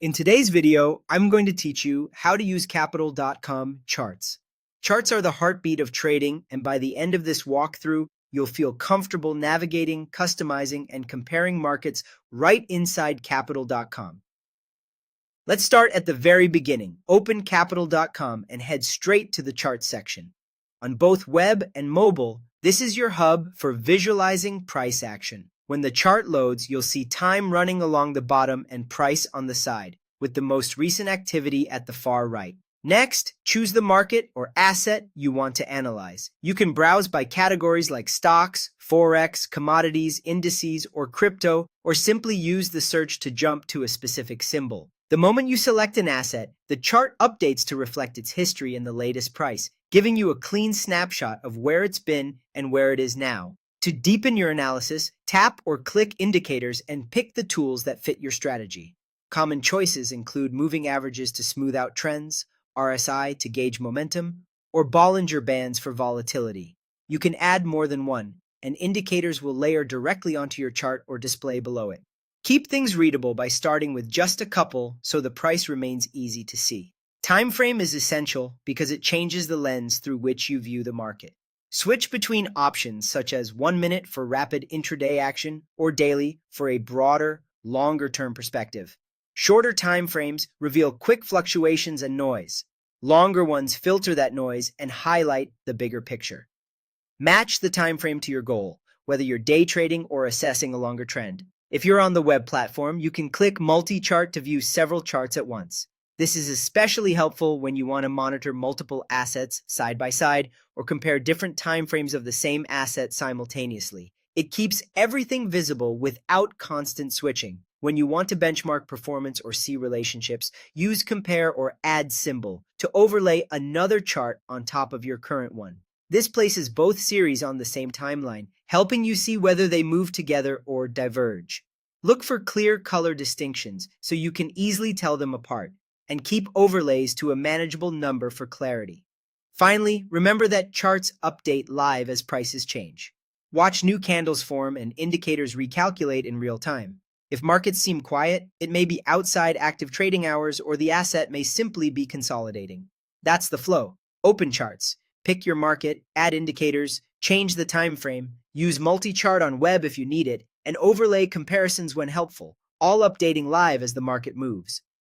In today's video, I'm going to teach you how to use Capital.com charts. Charts are the heartbeat of trading, and by the end of this walkthrough, you'll feel comfortable navigating, customizing, and comparing markets right inside Capital.com. Let's start at the very beginning. Open Capital.com and head straight to the chart section. On both web and mobile, this is your hub for visualizing price action. When the chart loads, you'll see time running along the bottom and price on the side, with the most recent activity at the far right. Next, choose the market or asset you want to analyze. You can browse by categories like stocks, forex, commodities, indices, or crypto, or simply use the search to jump to a specific symbol. The moment you select an asset, the chart updates to reflect its history and the latest price, giving you a clean snapshot of where it's been and where it is now. To deepen your analysis, tap or click indicators and pick the tools that fit your strategy. Common choices include moving averages to smooth out trends, RSI to gauge momentum, or Bollinger Bands for volatility. You can add more than one, and indicators will layer directly onto your chart or display below it. Keep things readable by starting with just a couple so the price remains easy to see. Time frame is essential because it changes the lens through which you view the market. Switch between options such as 1 minute for rapid intraday action or daily for a broader, longer-term perspective. Shorter time frames reveal quick fluctuations and noise. Longer ones filter that noise and highlight the bigger picture. Match the time frame to your goal, whether you're day trading or assessing a longer trend. If you're on the web platform, you can click multi-chart to view several charts at once. This is especially helpful when you want to monitor multiple assets side by side or compare different time frames of the same asset simultaneously. It keeps everything visible without constant switching. When you want to benchmark performance or see relationships, use compare or add symbol to overlay another chart on top of your current one. This places both series on the same timeline, helping you see whether they move together or diverge. Look for clear color distinctions so you can easily tell them apart, and keep overlays to a manageable number for clarity. Finally, remember that charts update live as prices change. Watch new candles form and indicators recalculate in real time. If markets seem quiet, it may be outside active trading hours or the asset may simply be consolidating. That's the flow. Open charts. Pick your market, add indicators, change the time frame, use multi-chart on web if you need it, and overlay comparisons when helpful, all updating live as the market moves.